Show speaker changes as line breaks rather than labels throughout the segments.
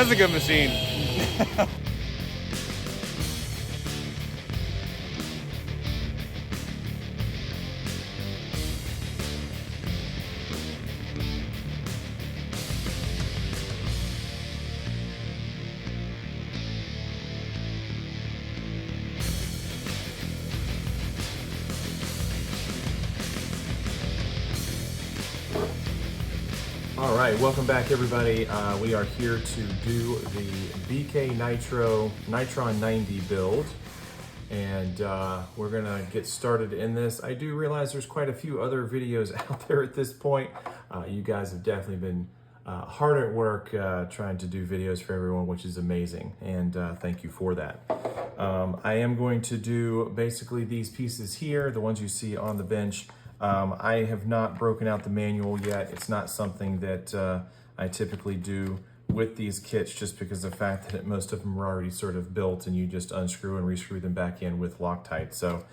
That's a good machine.
All right, welcome back everybody. We are here to do the BK Nitron 90 build, and we're gonna get started in this. I do realize there's quite a few other videos out there at this point. You guys have definitely been hard at work trying to do videos for everyone, which is amazing, and thank you for that. I am going to do basically these pieces here, the ones you see on the bench. I have not broken out the manual yet. It's not something that I typically do with these kits, just because of the fact that most of them are already sort of built and you just unscrew and rescrew them back in with Loctite. So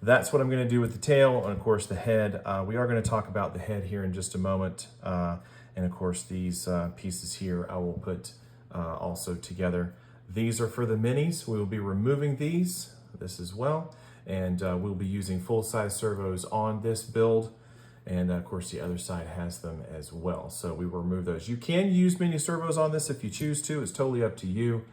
that's what I'm gonna do with the tail, and of course the head. We are gonna talk about the head here in just a moment. And of course these pieces here I will put also together. These are for the minis. We will be removing this as well. And we'll be using full-size servos on this build. And of course the other side has them as well. So we will remove those. You can use mini servos on this if you choose to. It's totally up to you.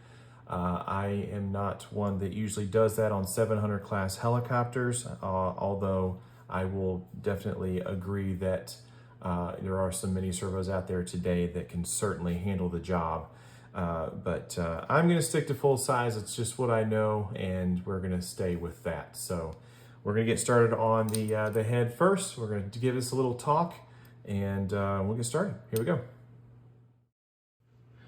I am not one that usually does that on 700 class helicopters, although I will definitely agree that there are some mini servos out there today that can certainly handle the job. But I'm gonna stick to full size. It's just what I know, and we're gonna stay with that. So we're gonna get started on the head first. We're gonna give this a little talk, and we'll get started. Here we go.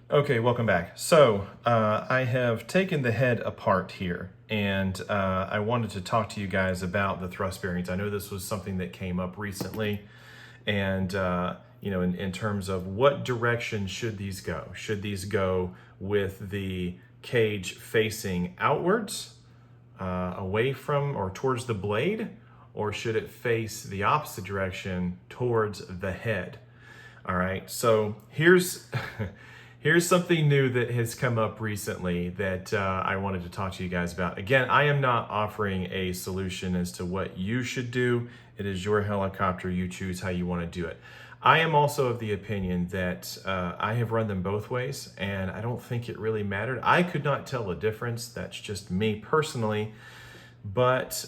Okay, welcome back. So I have taken the head apart here, and I wanted to talk to you guys about the thrust bearings. I know this was something that came up recently, and you know, in terms of what direction should these go? Should these go with the cage facing outwards, away from or towards the blade, or should it face the opposite direction towards the head? All right, so here's something new that has come up recently that I wanted to talk to you guys about. Again, I am not offering a solution as to what you should do. It is your helicopter. You choose how you want to do it. I am also of the opinion that I have run them both ways, and I don't think it really mattered. I could not tell the difference. That's just me personally. But,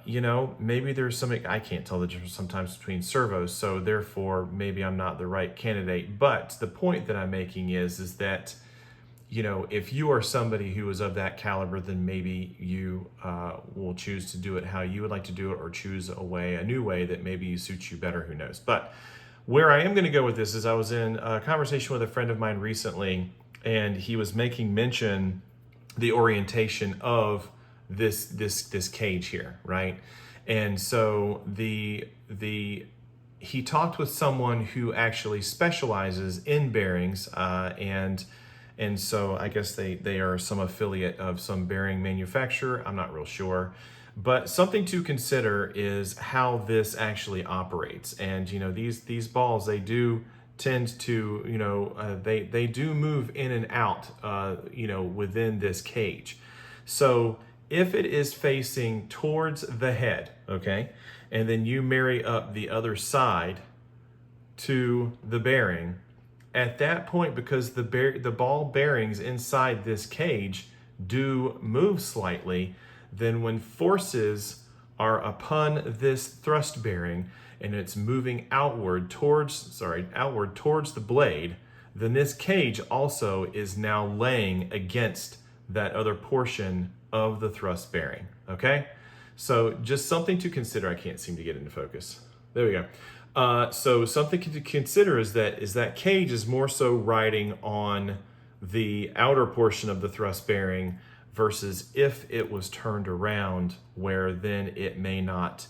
you know, maybe there's something, I can't tell the difference sometimes between servos, so therefore maybe I'm not the right candidate. But the point that I'm making is that, you know, if you are somebody who is of that caliber, then maybe you will choose to do it how you would like to do it, or choose a new way that maybe suits you better, who knows. But where I am going to go with this is I was in a conversation with a friend of mine recently, and he was making mention the orientation of this cage here, right? And so he talked with someone who actually specializes in bearings, and so I guess they are some affiliate of some bearing manufacturer. I'm not real sure. But something to consider is how this actually operates. And, you know, these balls, they do tend to, you know, they do move in and out, you know, within this cage. So if it is facing towards the head, okay, and then you marry up the other side to the bearing, at that point, because the ball bearings inside this cage do move slightly, then when forces are upon this thrust bearing and it's moving outward towards the blade, then this cage also is now laying against that other portion of the thrust bearing, okay? So just something to consider. I can't seem to get into focus. There we go. So something to consider is that cage is more so riding on the outer portion of the thrust bearing, versus if it was turned around, where then it may not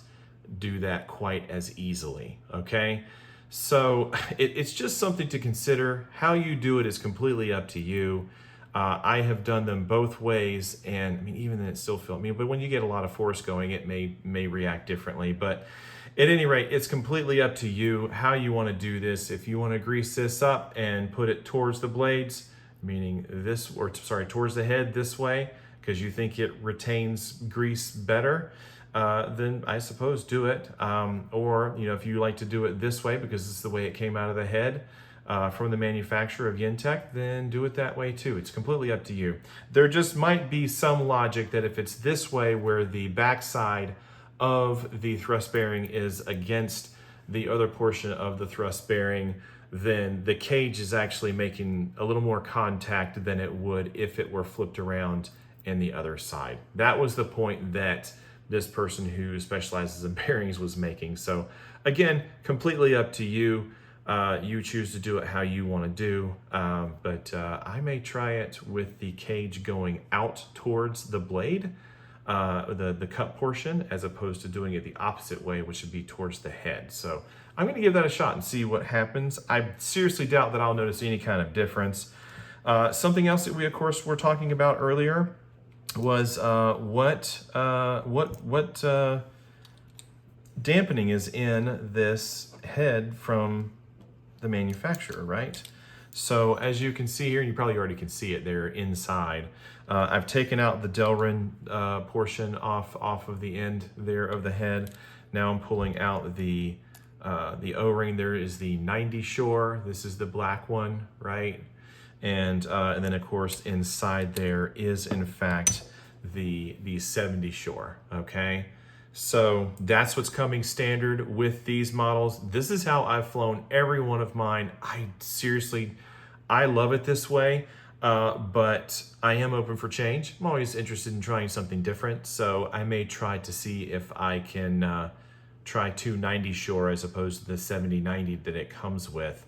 do that quite as easily, okay? So it's just something to consider. How you do it is completely up to you. I have done them both ways, and I mean, even then it still feels, but when you get a lot of force going, it may react differently. But at any rate, it's completely up to you how you want to do this. If you want to grease this up and put it towards the blades, meaning this, or sorry, towards the head this way, because you think it retains grease better, then I suppose do it. Or, you know, if you like to do it this way because it's the way it came out of the head from the manufacturer of Yintech, then do it that way too. It's completely up to you. There just might be some logic that if it's this way where the backside of the thrust bearing is against the other portion of the thrust bearing, then the cage is actually making a little more contact than it would if it were flipped around in the other side. That was the point that this person who specializes in bearings was making. So again, completely up to you. You choose to do it how you want to do, but I may try it with the cage going out towards the blade, the cut portion, as opposed to doing it the opposite way, which would be towards the head. So I'm going to give that a shot and see what happens. I seriously doubt that I'll notice any kind of difference. Something else that we, of course, were talking about earlier was what dampening is in this head from the manufacturer, right? So as you can see here, and you probably already can see it there inside, I've taken out the Delrin portion off of the end there of the head. Now I'm pulling out the O-ring. There is the 90 Shore. This is the black one, right? And then of course inside there is in fact the 70 Shore, okay? So that's what's coming standard with these models. This is how I've flown every one of mine. I love it this way, but I am open for change. I'm always interested in trying something different, so I may try to see if I can try 290 Shore as opposed to the 70-90 that it comes with,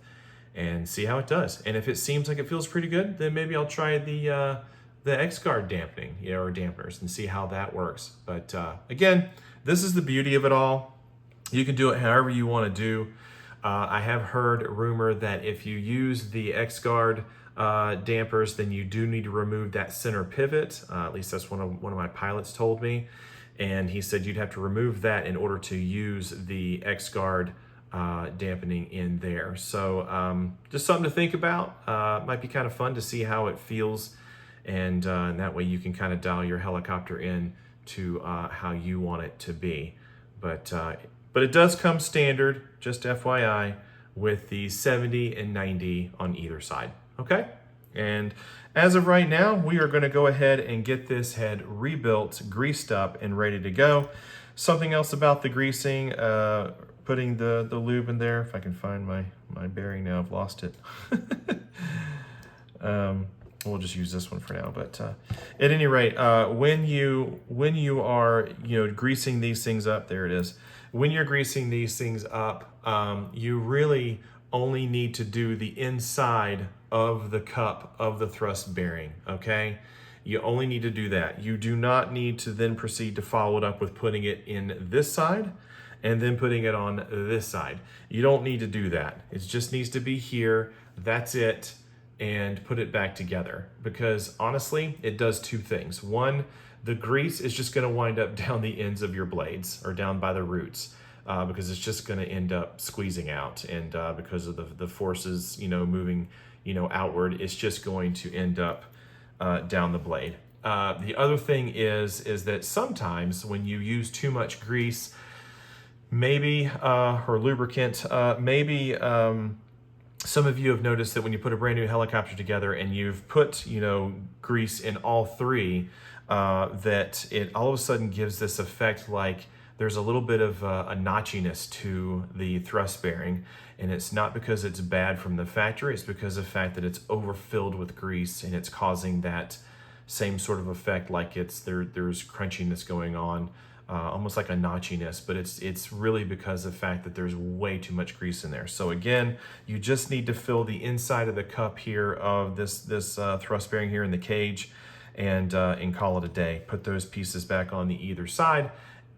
and see how it does. And if it seems like it feels pretty good, then maybe I'll try the X-Guard dampening, you know, or dampeners, and see how that works. But again, this is the beauty of it all. You can do it however you want to do. I have heard rumor that if you use the X-Guard dampers, then you do need to remove that center pivot. At least that's one of my pilots told me. And he said you'd have to remove that in order to use the X-Guard dampening in there. So just something to think about. Might be kind of fun to see how it feels. And that way you can kind of dial your helicopter in to how you want it to be. But it does come standard, just FYI, with the 70 and 90 on either side, okay? And as of right now, we are gonna go ahead and get this head rebuilt, greased up, and ready to go. Something else about the greasing, putting the lube in there, if I can find my bearing now, I've lost it. We'll just use this one for now, but at any rate, when you are greasing these things up, there it is. When you're greasing these things up, you really only need to do the inside of the cup of the thrust bearing, okay? You only need to do that. You do not need to then proceed to follow it up with putting it in this side and then putting it on this side. You don't need to do that. It just needs to be here. That's it. And put it back together, because honestly, it does two things. One, the grease is just going to wind up down the ends of your blades or down by the roots, because it's just going to end up squeezing out, and because of the forces moving outward, it's just going to end up down the blade. The other thing is that sometimes when you use too much grease, maybe or lubricant, maybe some of you have noticed that when you put a brand new helicopter together and you've put, grease in all three, that it all of a sudden gives this effect like there's a little bit of a notchiness to the thrust bearing. And it's not because it's bad from the factory, it's because of the fact that it's overfilled with grease and it's causing that same sort of effect, like there's crunchiness going on. Almost like a notchiness, but it's really because of the fact that there's way too much grease in there. So again, you just need to fill the inside of the cup here of this thrust bearing here in the cage, and call it a day. Put those pieces back on the either side,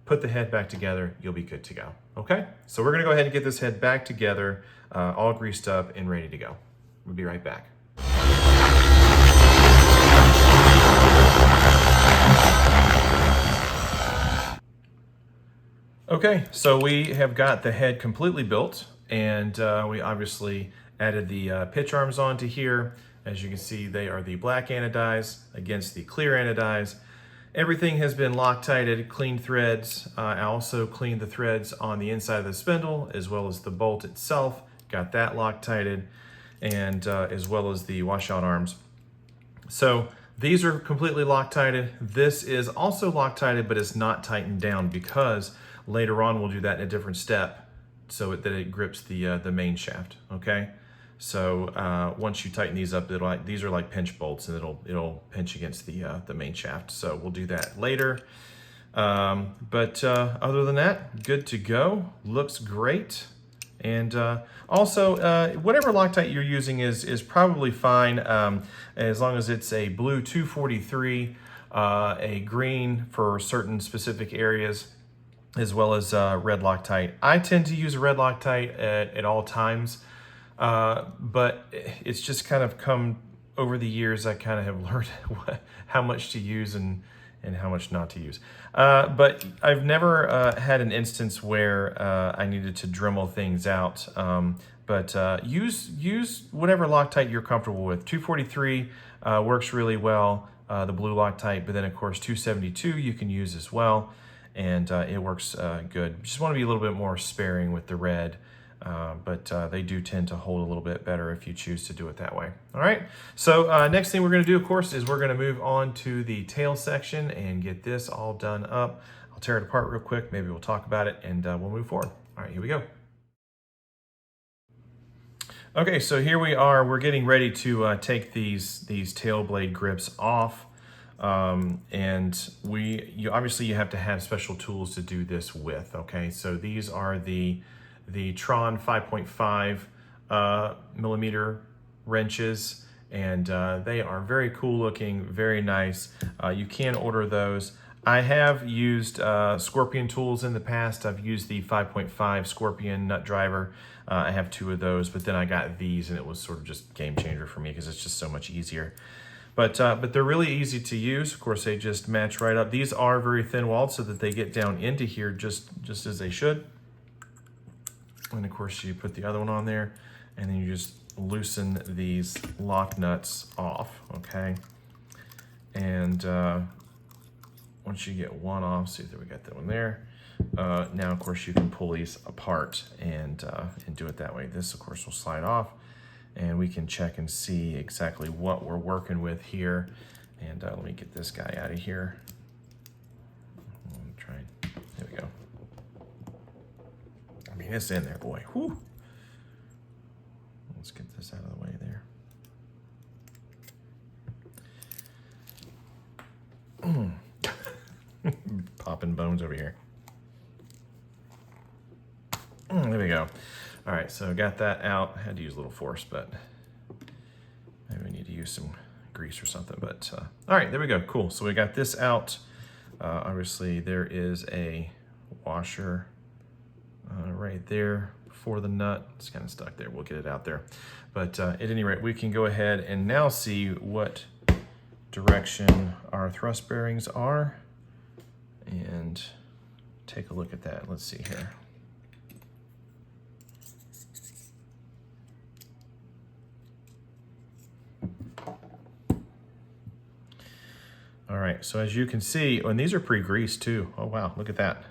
put the head back together, you'll be good to go. Okay, so we're gonna go ahead and get this head back together, all greased up and ready to go. We'll be right back. Okay, so we have got the head completely built, and we obviously added the pitch arms onto here, As you can see, they are the black anodize against the clear anodize. Everything has been Loctited, clean threads. I also cleaned the threads on the inside of the spindle as well as the bolt itself. Got that Loctited, and as well as the washout arms. So these are completely Loctited. This is also Loctited, but it's not tightened down because later on we'll do that in a different step so that it grips the main shaft, okay? So once you tighten these up, these are like pinch bolts, and it'll pinch against the main shaft. So we'll do that later. But other than that, good to go. Looks great. And also, whatever Loctite you're using is probably fine, as long as it's a blue 243, a green for certain specific areas, as well as red Loctite. I tend to use a red Loctite at all times. But it's just kind of come over the years. I kind of have learned how much to use and how much not to use. But I've never had an instance where I needed to Dremel things out. But use whatever Loctite you're comfortable with. 243 works really well, the blue Loctite, but then of course 272 you can use as well, and it works good. Just want to be a little bit more sparing with the red. But they do tend to hold a little bit better if you choose to do it that way. All right, so next thing we're going to do, of course, is we're going to move on to the tail section and get this all done up. I'll tear it apart real quick, maybe we'll talk about it, and we'll move forward. All right, here we go. Okay, so here we are. We're getting ready to take these tail blade grips off. And obviously you have to have special tools to do this with, okay? So these are the Tron 5.5 millimeter wrenches, and they are very cool looking, very nice. You can order those. I have used Scorpion tools in the past. I've used the 5.5 Scorpion nut driver. I have 2 of those, but then I got these, and it was sort of just game changer for me because it's just so much easier. But they're really easy to use. Of course, they just match right up. These are very thin walled so that they get down into here just as they should. And of course you put the other one on there, and then you just loosen these lock nuts off, okay? And once you get one off, see that we got that one there. Now of course you can pull these apart and do it that way. This of course will slide off, and we can check and see exactly what we're working with here. And let me get this guy out of here. There we go. I mean, it's in there, boy. Whew. Let's get this out of the way there. Popping bones over here. There we go. All right, so got that out. I had to use a little force, but maybe we need to use some grease or something. But all right, there we go. Cool. So we got this out. Obviously, there is a washer right there for the nut. It's kind of stuck there. We'll get it out there. But at any rate, we can go ahead and now see what direction our thrust bearings are and take a look at that. Let's see here. All right, so as you can see, and these are pre-greased too. Oh wow, look at that.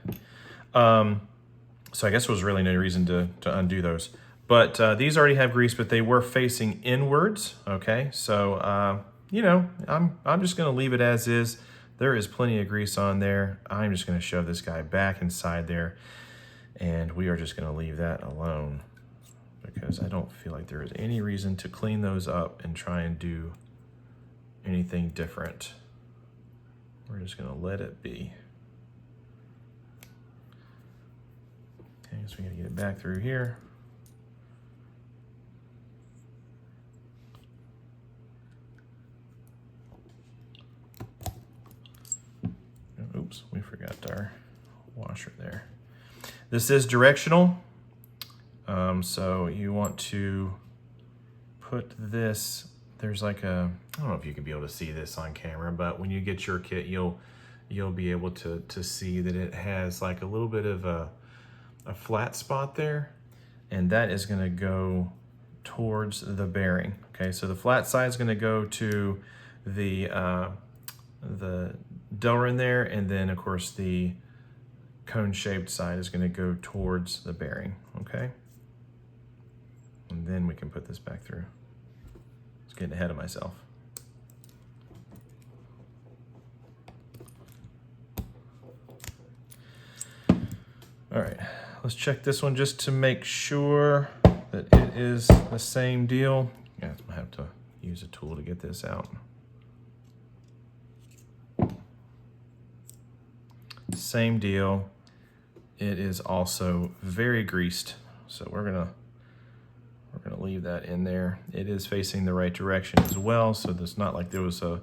So I guess there was really no reason to undo those. But these already have grease, but they were facing inwards, okay? So, you know, I'm just gonna leave it as is. There is plenty of grease on there. I'm just gonna shove this guy back inside there, and we are just gonna leave that alone because I don't feel like there is any reason to clean those up and try and do anything different. We're just gonna let it be. Okay, so we gotta get it back through here. Oops, we forgot our washer there. This is directional, so you want to put this, there's like a, I don't know if you can be able to see this on camera, but when you get your kit, you'll be able to see that it has like a little bit of a flat spot there, and that is gonna go towards the bearing. Okay, so the flat side is going to go to the Delrin there, and then of course the cone-shaped side is going to go towards the bearing. Okay, and then we can put this back through. I was getting ahead of myself. All right, let's check this one just to make sure that it is the same deal. Yeah, I have to use a tool to get this out. Same deal. It is also very greased, so we're gonna leave that in there. It is facing the right direction as well, so it's not like there was a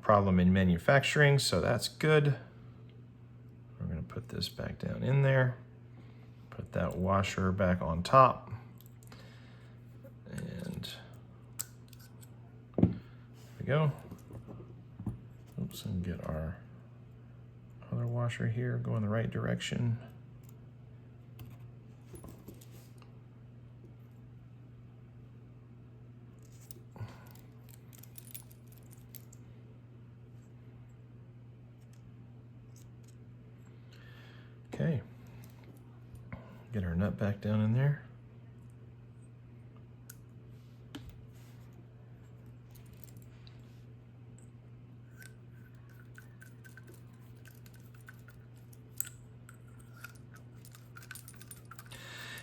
problem in manufacturing, so that's good. We're gonna put this back down in there, put that washer back on top, and there we go. Oops, and get our other washer here, go in the right direction. Okay, get our nut back down in there.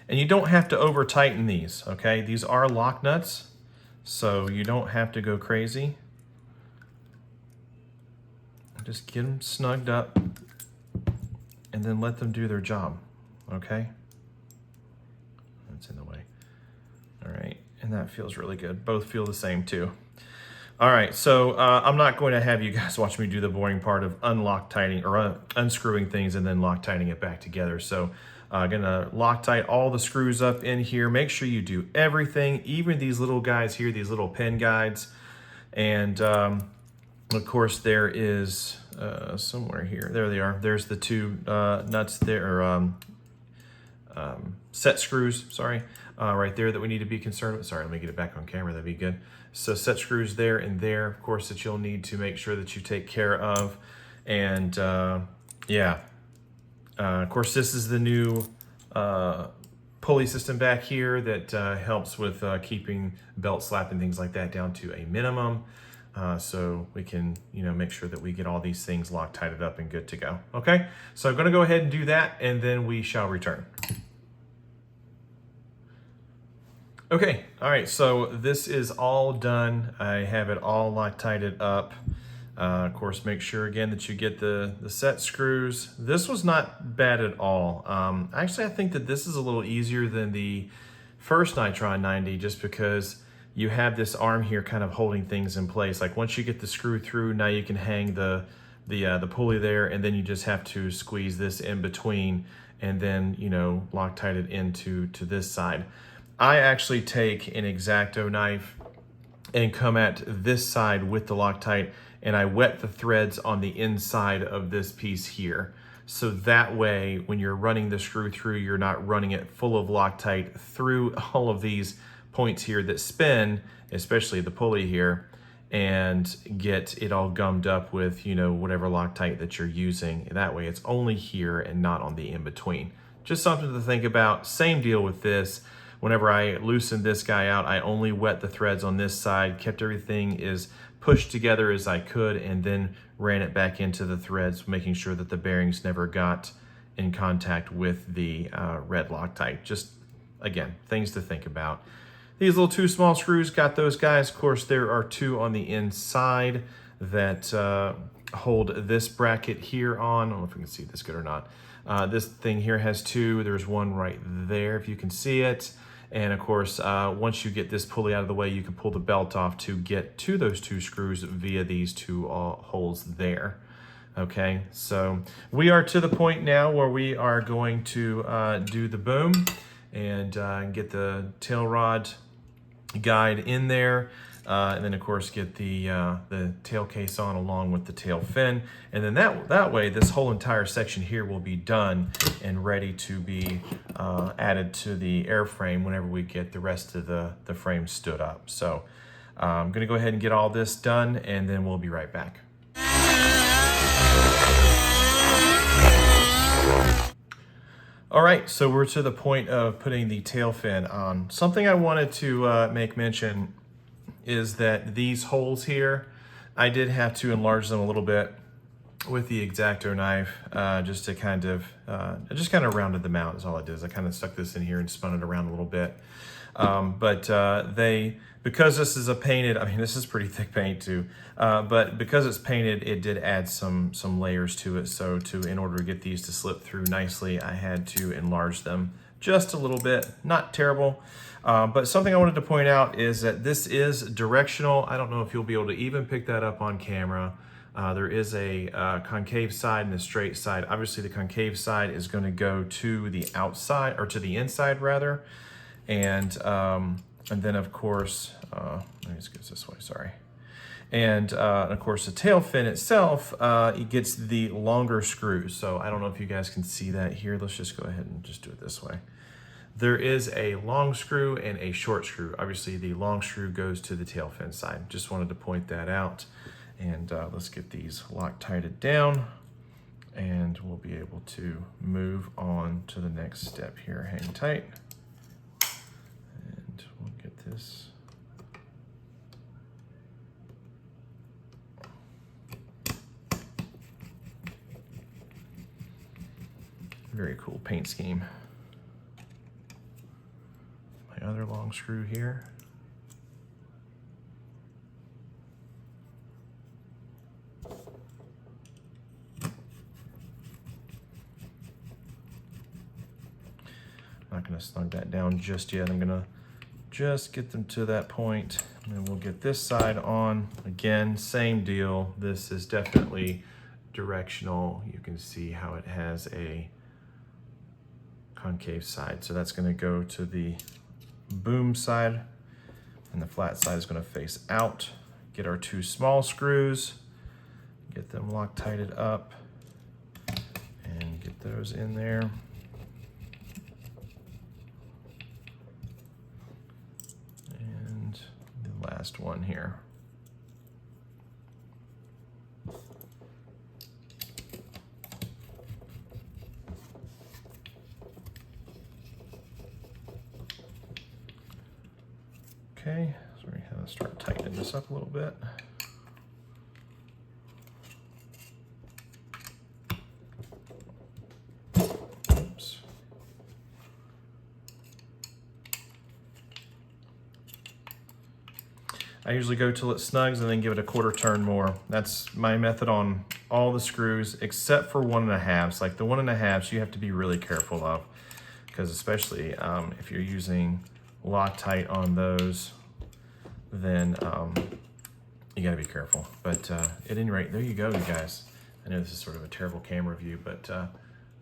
And you don't have to over tighten these, okay? These are lock nuts, so you don't have to go crazy. Just get them snugged up and then let them do their job, okay? That's in the way. All right, and that feels really good. Both feel the same too. All right, so I'm not going to have you guys watch me do the boring part of unscrewing things and then Loctiting it back together. So I'm gonna Loctite all the screws up in here. Make sure you do everything, even these little guys here, these little pin guides. And of course there is somewhere here, there they are. There's the two nuts there, or set screws, sorry, right there that we need to be concerned with. Sorry, let me get it back on camera, that'd be good. So set screws there and there, of course, that you'll need to make sure that you take care of. And yeah, of course, this is the new pulley system back here that helps with keeping belt slap and things like that down to a minimum. So we can, make sure that we get all these things Loctited up and good to go. Okay, so I'm gonna go ahead and do that, and then we shall return. Okay, all right, so this is all done. I have it all Loctited up. Of course, make sure again that you get the set screws. This was not bad at all. Actually, I think that this is a little easier than the first Nitron 90, just because you have this arm here kind of holding things in place. Like once you get the screw through, now you can hang the pulley there, and then you just have to squeeze this in between, and then Loctite it into this side. I actually take an X-Acto knife and come at this side with the Loctite, and I wet the threads on the inside of this piece here. So that way, when you're running the screw through, you're not running it full of Loctite through all of these points here that spin, especially the pulley here, and get it all gummed up with, whatever Loctite that you're using. That way it's only here and not on the in-between. Just something to think about. Same deal with this. Whenever I loosened this guy out, I only wet the threads on this side, kept everything as pushed together as I could, and then ran it back into the threads, making sure that the bearings never got in contact with the red Loctite. Just, again, things to think about. These little two small screws, got those guys. Of course, there are two on the inside that hold this bracket here on. I don't know if we can see this good or not. This thing here has two. There's one right there, if you can see it. And of course, once you get this pulley out of the way, you can pull the belt off to get to those two screws via these two holes there. Okay, so we are to the point now where we are going to do the boom and get the tail rod guide in there. and then of course get the tail case on along with the tail fin, and then that way this whole entire section here will be done and ready to be added to the airframe whenever we get the rest of the frame stood up. So I'm gonna go ahead and get all this done, and then we'll be right back. All right, so we're to the point of putting the tail fin on. Something I wanted to make mention is that these holes here, I did have to enlarge them a little bit with the X-Acto knife, just to kind of, I just kind of rounded them out is all I did. I kind of stuck this in here and spun it around a little bit. Because this is a painted, I mean, this is pretty thick paint too, but because it's painted, it did add some layers to it. So in order to get these to slip through nicely, I had to enlarge them just a little bit, not terrible. But something I wanted to point out is that this is directional. I don't know if you'll be able to even pick that up on camera. There is a concave side and a straight side. Obviously the concave side is going to go to the outside, or to the inside rather. And then of course, let me just get this way, sorry. And of course the tail fin itself, it gets the longer screws. So I don't know if you guys can see that here. Let's just go ahead and just do it this way. There is a long screw and a short screw. Obviously the long screw goes to the tail fin side. Just wanted to point that out. And let's get these Loctited down, and we'll be able to move on to the next step here. Hang tight. And we'll get this. Very cool paint scheme. My other long screw here. Not going to snug that down just yet. I'm going to just get them to that point, and then we'll get this side on. Again, same deal. This is definitely directional. You can see how it has a concave side. So that's going to go to the boom side, and the flat side is going to face out. Get our two small screws, get them Loctited up, and get those in there. Last one here. Okay, so we're gonna start tightening this up a little bit. Oops. I usually go till it snugs and then give it a quarter turn more. That's my method on all the screws except for 1.5s. Like the 1.5s you have to be really careful of, because especially if you're using Loctite on those, then you gotta be careful. But at any rate, there you go, you guys. I know this is sort of a terrible camera view, but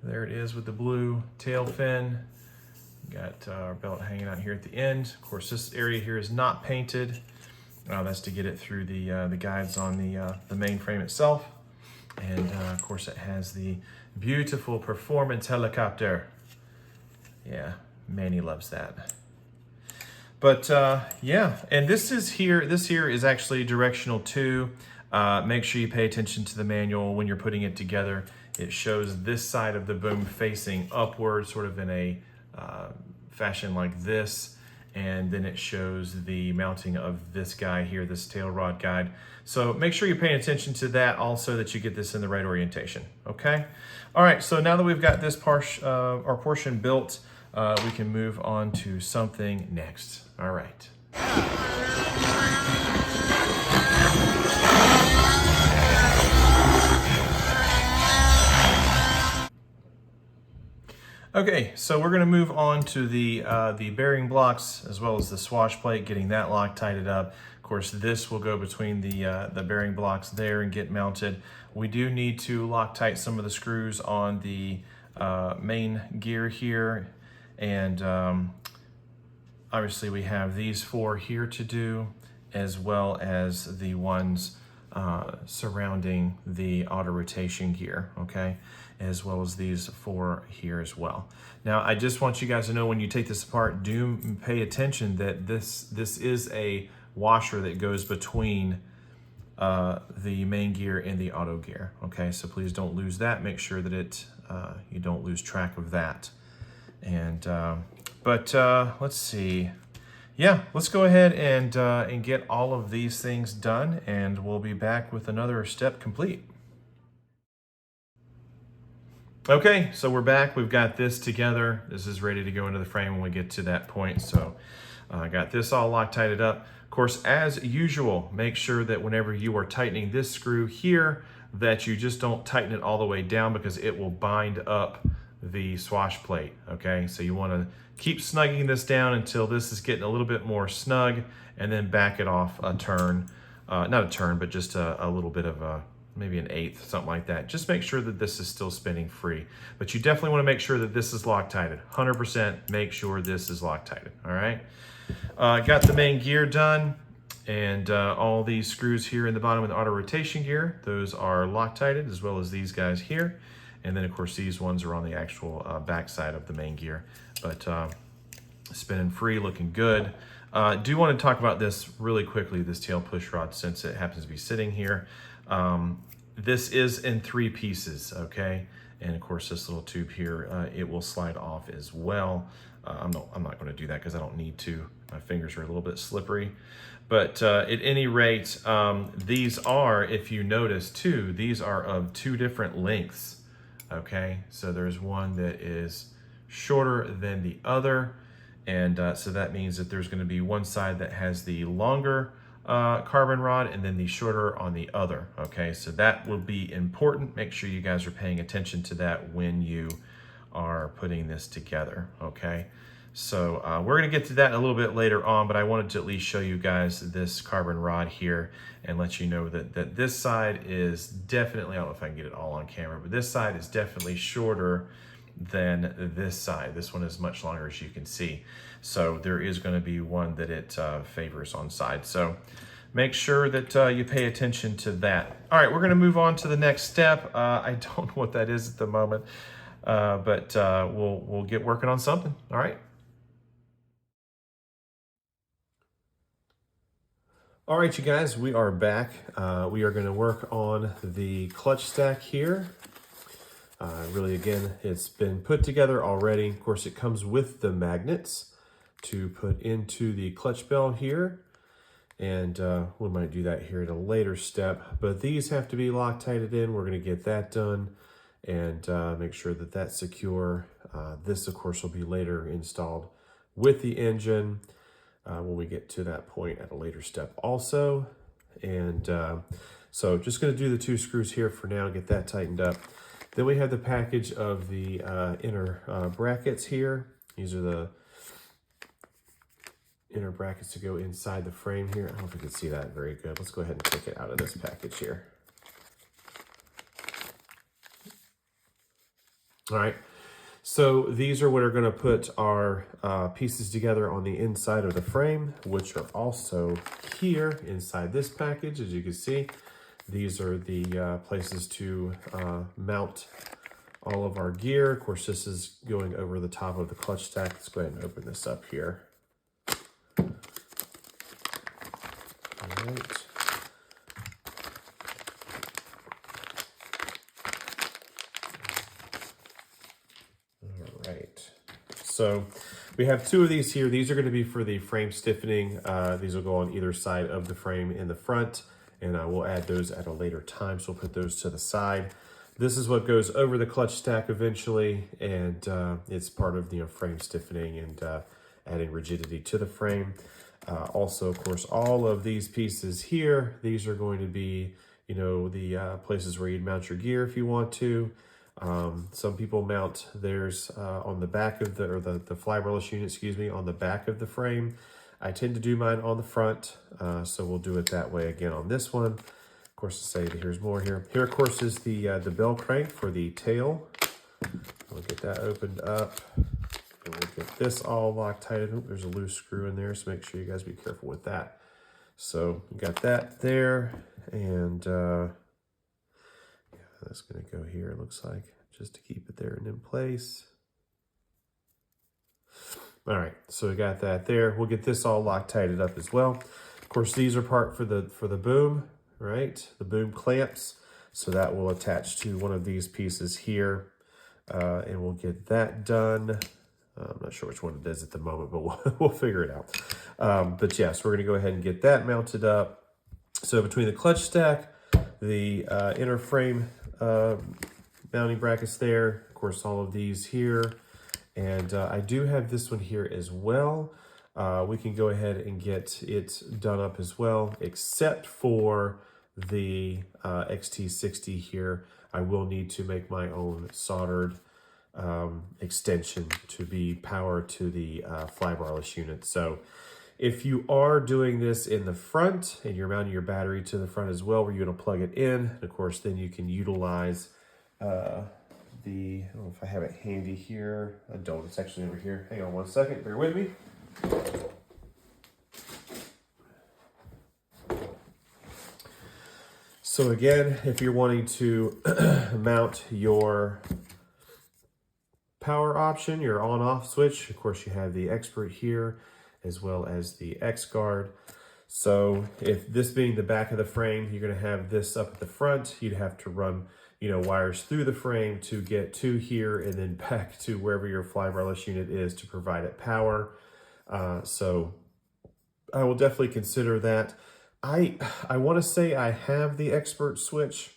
there it is with the blue tail fin. Got our belt hanging out here at the end. Of course, this area here is not painted. That's to get it through the guides on the main frame itself. And of course it has the beautiful performance helicopter. Yeah, Manny loves that. But yeah, and this here is actually directional too. Make sure you pay attention to the manual when you're putting it together. It shows this side of the boom facing upward, sort of in a fashion like this. And then it shows the mounting of this guy here, this tail rod guide. So make sure you're paying attention to that also, that you get this in the right orientation, okay? All right, so now that we've got this our portion built, we can move on to something next. All right. Okay, so we're gonna move on to the bearing blocks as well as the swash plate, getting that Loctited up. Of course, this will go between the bearing blocks there and get mounted. We do need to Loctite some of the screws on the main gear here, and obviously we have these 4 here to do, as well as the ones surrounding the auto rotation gear, okay? As well as these 4 here as well. Now, I just want you guys to know when you take this apart, do pay attention that this is a washer that goes between the main gear and the auto gear, okay? So please don't lose that. Make sure that you don't lose track of that. And let's see. Yeah, let's go ahead and get all of these things done, and we'll be back with another step complete. Okay, so we're back. We've got this together. This is ready to go into the frame when we get to that point. So I got this all Loctited up. Of course, as usual, make sure that whenever you are tightening this screw here, that you just don't tighten it all the way down, because it will bind up the swash plate, okay? So you wanna keep snugging this down until this is getting a little bit more snug, and then back it off a turn, not a turn, but just a little bit of maybe an eighth, something like that. Just make sure that this is still spinning free. But you definitely wanna make sure that this is Loctited. 100% make sure this is Loctited, all right? Got the main gear done, and all these screws here in the bottom of the auto rotation gear, those are Loctited, as well as these guys here. And then of course these ones are on the actual back side of the main gear. But spinning free, looking good. Do want to talk about this really quickly, this tail push rod, since it happens to be sitting here. This is in 3 pieces, okay? And of course this little tube here, it will slide off as well. I'm not going to do that because I don't need to. My fingers are a little bit slippery. But at any rate, these are, if you notice too, these are of 2 different lengths. Okay, so there's one that is shorter than the other, and so that means that there's going to be one side that has the longer carbon rod and then the shorter on the other. Okay, so that will be important. Make sure you guys are paying attention to that when you are putting this together. Okay, so we're going to get to that a little bit later on, but I wanted to at least show you guys this carbon rod here and let you know that this side is definitely, I don't know if I can get it all on camera, but this side is definitely shorter than this side. This one is much longer, as you can see. So there is going to be one that it favors on side. So make sure that you pay attention to that. All right, we're going to move on to the next step. I don't know what that is at the moment, but we'll get working on something. All right. All right, you guys, we are back. We are going to work on the clutch stack here. Really, again, it's been put together already. Of course, it comes with the magnets to put into the clutch bell here. And we might do that here at a later step. But these have to be Loctited in. We're going to get that done and make sure that that's secure. This, of course, will be later installed with the engine. When we get to that point at a later step also. And so just going to do the 2 screws here for now, get that tightened up. Then we have the package of the inner brackets here. These are the inner brackets to go inside the frame here. I don't know if you can see that very good. Let's go ahead and take it out of this package here. All right. So these are what are going to put our pieces together on the inside of the frame, which are also here inside this package. As you can see, these are the places to mount all of our gear. Of course, this is going over the top of the clutch stack. Let's go ahead and open this up here. All right. So we have 2 of these here. These are going to be for the frame stiffening. These will go on either side of the frame in the front, and we'll add those at a later time. So we'll put those to the side. This is what goes over the clutch stack eventually, and it's part of the frame stiffening and adding rigidity to the frame. Also, of course, all of these pieces here, these are going to be, the places where you'd mount your gear if you want to. Some people mount theirs on the back of the fly relish unit, on the back of the frame. I tend to do mine on the front, so we'll do it that way again on this one. Of course, here's more here. Here, of course, is the bell crank for the tail. We'll get that opened up. And we'll get this all Loctited. There's a loose screw in there, so make sure you guys be careful with that. So you got that there, and yeah, that's gonna go here, it looks like, just to keep it there and in place. All right, so we got that there. We'll get this all Loctited up as well. Of course, these are part for the boom, right? The boom clamps. So that will attach to one of these pieces here, and we'll get that done. I'm not sure which one it is at the moment, but we'll figure it out. But yes, we're gonna go ahead and get that mounted up. So between the clutch stack, the inner frame mounting brackets there, of course, all of these here, and I do have this one here as well. We can go ahead and get it done up as well, except for the XT60 here. I will need to make my own soldered extension to be power to the flybarless unit. So if you are doing this in the front and you're mounting your battery to the front as well, where you're going to plug it in, and of course then you can utilize I don't know if I have it handy here. I don't, it's actually over here. Hang on one second, bear with me. So again, if you're wanting to mount your power option, your on-off switch, of course you have the Expert here, as well as the X-Guard. So if this being the back of the frame, you're gonna have this up at the front, you'd have to run, wires through the frame to get to here and then back to wherever your flybarless unit is to provide it power. So I will definitely consider that. I want to say I have the Expert switch.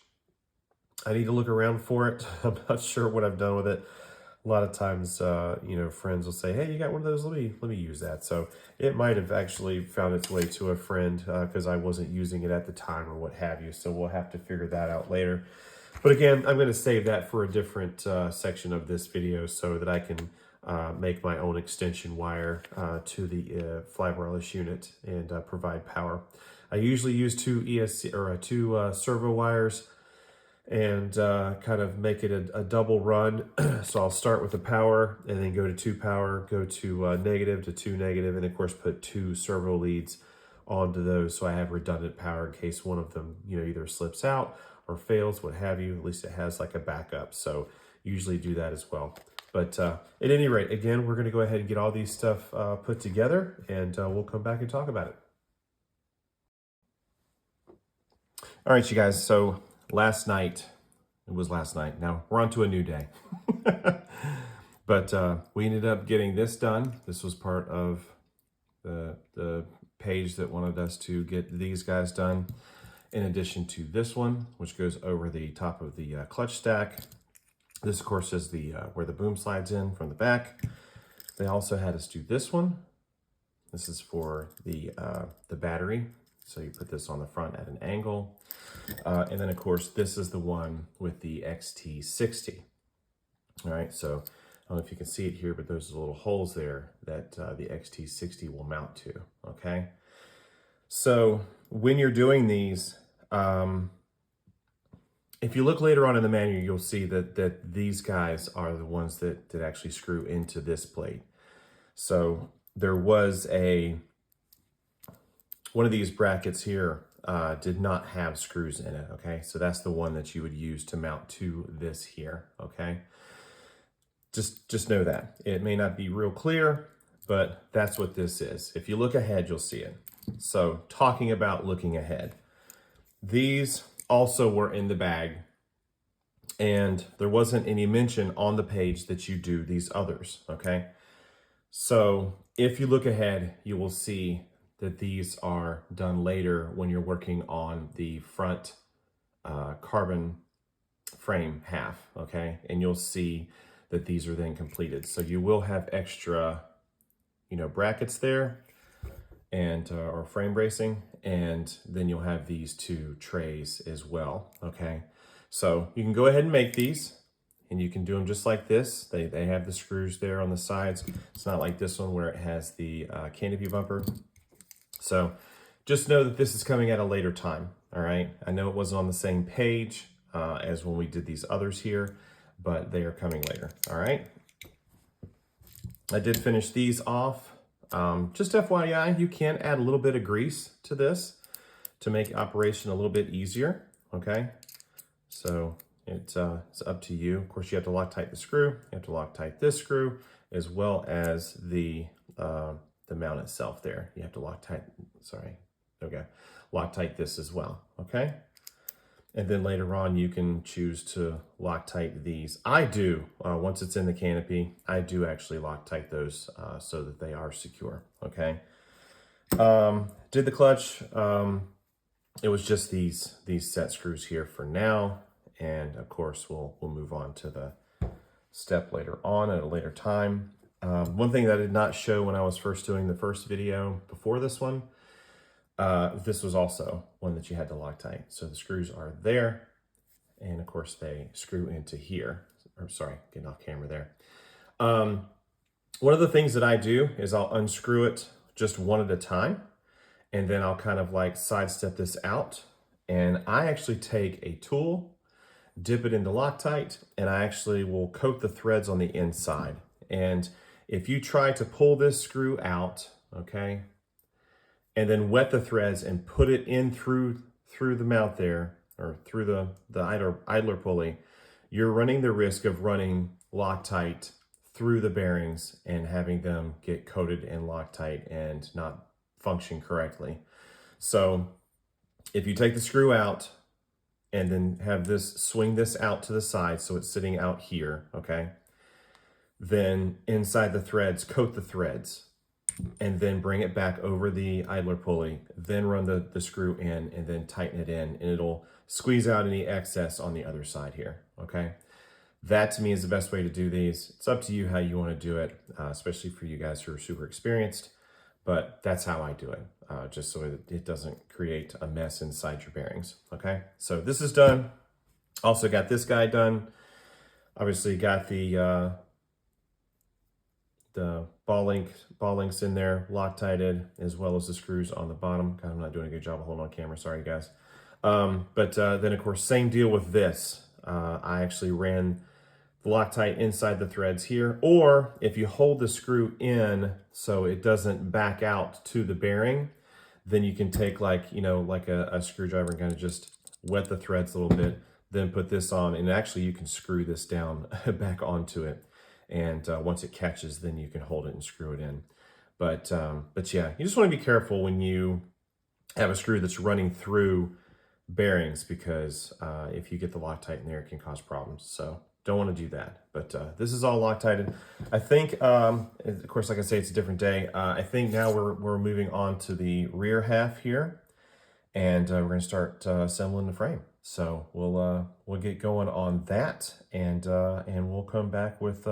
I need to look around for it. I'm not sure what I've done with it. A lot of times, friends will say, "Hey, you got one of those? Let me use that." So it might have actually found its way to a friend because I wasn't using it at the time or what have you. So we'll have to figure that out later. But again, I'm going to save that for a different section of this video so that I can make my own extension wire to the flybarless unit and provide power. I usually use two servo wires and kind of make it a double run. So I'll start with the power and then go to 2 power, go to negative to 2 negative, and of course put 2 servo leads onto those so I have redundant power in case one of them either slips out or fails, what have you. At least it has like a backup. So usually do that as well. But at any rate, again, we're going to go ahead and get all these stuff put together, and we'll come back and talk about it. All right, you guys, so it was last night. Now we're on to a new day. But we ended up getting this done. This was part of the page that wanted us to get these guys done, in addition to this one, which goes over the top of the clutch stack. This, of course, is the where the boom slides in from the back. They also had us do this one. This is for the battery. So you put this on the front at an angle. And then, of course, this is the one with the XT60. All right, so I don't know if you can see it here, but there's little holes there that the XT60 will mount to, okay? So when you're doing these, if you look later on in the manual, you'll see that these guys are the ones that actually screw into this plate. So there was one of these brackets here did not have screws in it, okay? So that's the one that you would use to mount to this here, okay? Just know that. It may not be real clear, but that's what this is. If you look ahead, you'll see it. So talking about looking ahead, these also were in the bag, and there wasn't any mention on the page that you do these others, okay? So if you look ahead, you will see that these are done later when you're working on the front carbon frame half, okay? And you'll see that these are then completed. So you will have extra, brackets there and or frame bracing, and then you'll have these 2 trays as well, okay? So you can go ahead and make these, and you can do them just like this. They have the screws there on the sides. It's not like this one where it has the canopy bumper. So just know that this is coming at a later time, all right? I know it wasn't on the same page as when we did these others here, but they are coming later, all right? I did finish these off. Just FYI, you can add a little bit of grease to this. to make operation a little bit easier, okay? So it's up to you. Of course, you have to Loctite the screw. You have to Loctite this screw, as well as the mount itself there. You have to Loctite this as well, okay? And then later on, you can choose to Loctite these. I do, once it's in the canopy, I do actually Loctite those so that they are secure, okay? Did the clutch, it was just these set screws here for now. And of course, we'll move on to the step later on at a later time. One thing that I did not show when I was first doing the first video before this one, this was also one that you had to Loctite. So the screws are there, and of course they screw into here. Or sorry, getting off camera there. One of the things that I do is I'll unscrew it just one at a time, and then I'll kind of like sidestep this out. And I actually take a tool, dip it into Loctite, and I actually will coat the threads on the inside. And if you try to pull this screw out, okay, and then wet the threads and put it in through the mount there, or through the idler pulley, you're running the risk of running Loctite through the bearings and having them get coated in Loctite and not function correctly. So if you take the screw out and then have this, swing this out to the side so it's sitting out here, okay? Then inside the threads, coat the threads, and then bring it back over the idler pulley, then run the screw in and then tighten it in, and it'll squeeze out any excess on the other side here, okay? That to me is the best way to do these. It's up to you how you want to do it, especially for you guys who are super experienced, but that's how I do it, just so that it doesn't create a mess inside your bearings, okay? So this is done. Also got this guy done. Obviously got the ball links in there, Loctited, as well as the screws on the bottom. God, I'm not doing a good job of holding on camera, sorry guys. But then of course, same deal with this. I actually ran the Loctite inside the threads here, or if you hold the screw in so it doesn't back out to the bearing, then you can take like a screwdriver and kind of just wet the threads a little bit, then put this on, and actually you can screw this down back onto it. And once it catches, then you can hold it and screw it in. But yeah, you just want to be careful when you have a screw that's running through bearings, because if you get the Loctite in there, it can cause problems. So don't want to do that. But this is all Loctited. I think, of course, like I say, it's a different day. I think now we're moving on to the rear half here, and we're going to start assembling the frame. So we'll get going on that, and we'll come back with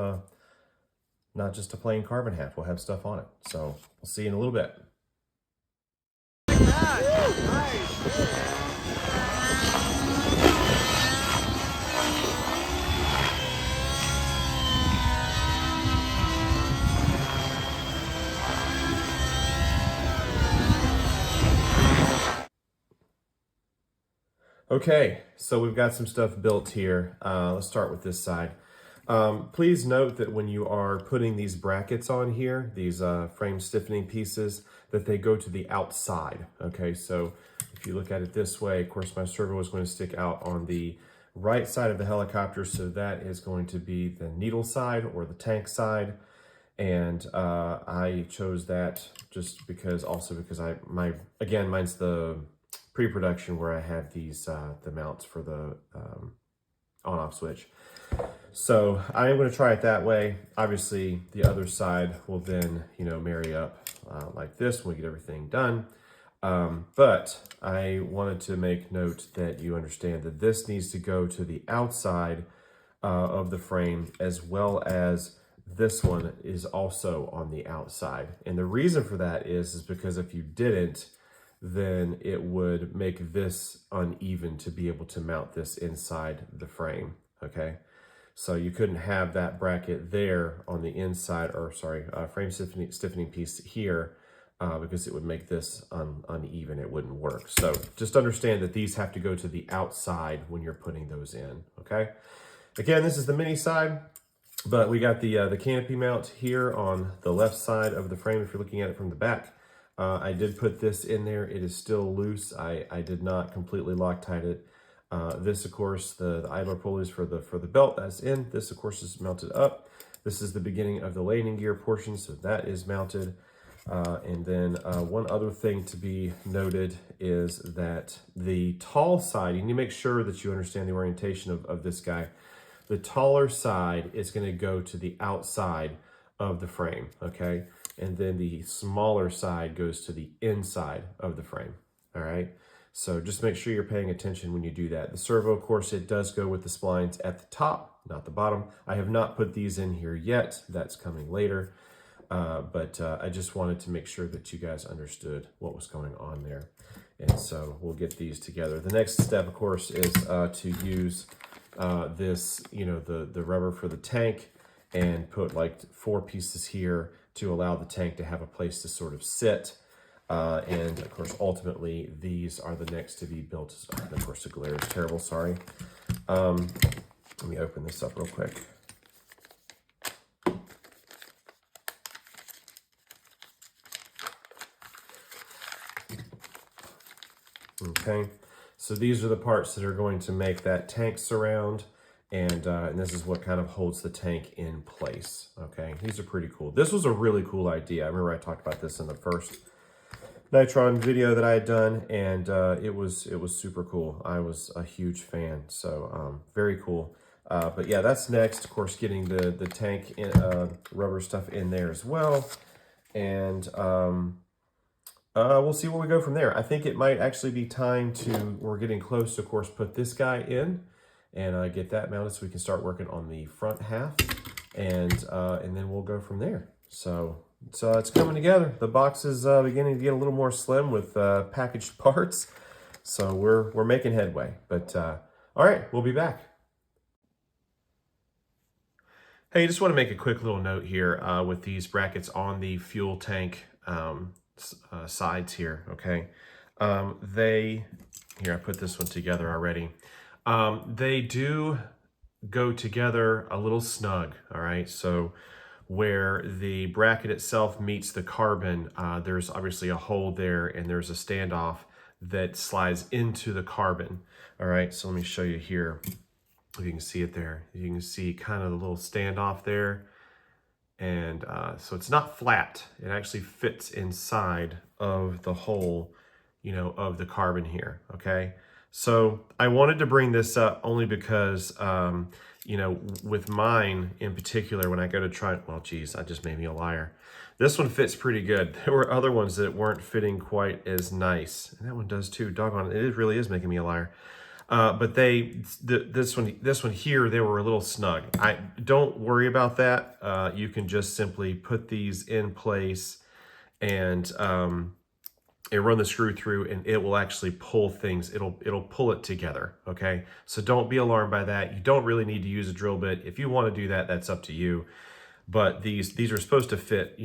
not just a plain carbon half. We'll have stuff on it. So we'll see you in a little bit. Okay, so we've got some stuff built here. Let's start with this side. Please note that when you are putting these brackets on here, these frame stiffening pieces, that they go to the outside, okay? So if you look at it this way, of course, my servo is going to stick out on the right side of the helicopter, so that is going to be the needle side or the tank side. And I chose that just because, mine's the pre-production where I have these, the mounts for the on-off switch. So I'm going to try it that way. Obviously, the other side will then, marry up like this when we get everything done. But I wanted to make note that you understand that this needs to go to the outside of the frame, as well as this one is also on the outside. And the reason for that is because if you didn't, then it would make this uneven to be able to mount this inside the frame, okay? So you couldn't have that bracket there on the inside, or sorry, frame stiffening piece here, because it would make this uneven. It wouldn't work. So just understand that these have to go to the outside when you're putting those in, okay? Again, this is the mini side, but we got the canopy mount here on the left side of the frame if you're looking at it from the back. I did put this in there. It is still loose. I did not completely Loctite it. This, of course, the idler pulleys for the belt, that's in. This, of course, is mounted up. This is the beginning of the landing gear portion, so that is mounted. And then one other thing to be noted is that the tall side, you need to make sure that you understand the orientation of this guy. The taller side is going to go to the outside of the frame, okay? And then the smaller side goes to the inside of the frame, all right? So just make sure you're paying attention when you do that. The servo, of course, it does go with the splines at the top, not the bottom. I have not put these in here yet. That's coming later. But I just wanted to make sure that you guys understood what was going on there. And so we'll get these together. The next step, of course, is to use this, the rubber for the tank, and put like 4 pieces here to allow the tank to have a place to sort of sit. And of course, ultimately, these are the next to be built. And of course, the glare is terrible, sorry. Let me open this up real quick. Okay, so these are the parts that are going to make that tank surround, and this is what kind of holds the tank in place. Okay, these are pretty cool. This was a really cool idea. I remember I talked about this in the first Nitron video that I had done, and it was super cool. I was a huge fan, so very cool. But yeah, that's next. Of course, getting the tank rubber stuff in there as well, and we'll see where we go from there. I think it might actually be time to, we're getting close to, of course, put this guy in and get that mounted so we can start working on the front half, and then we'll go from there. So it's coming together. The box is beginning to get a little more slim with packaged parts, so we're making headway. But all right, we'll be back. Hey, just want to make a quick little note here with these brackets on the fuel tank sides here, okay? Here, I put this one together already. They do go together a little snug, all right? So where the bracket itself meets the carbon, there's obviously a hole there, and there's a standoff that slides into the carbon, all right? So let me show you here. If you can see it there. You can see kind of the little standoff there. And so it's not flat. It actually fits inside of the hole, of the carbon here, okay? So I wanted to bring this up only because, with mine in particular, when I go to try, well, geez, that just made me a liar. This one fits pretty good. There were other ones that weren't fitting quite as nice. And that one does too, doggone it. It really is making me a liar. But this one here, they were a little snug. Don't worry about that. You can just simply put these in place and run the screw through, and it will actually pull things. It'll pull it together. Okay, so don't be alarmed by that. You don't really need to use a drill bit. If you want to do that, that's up to you. But these are supposed to fit,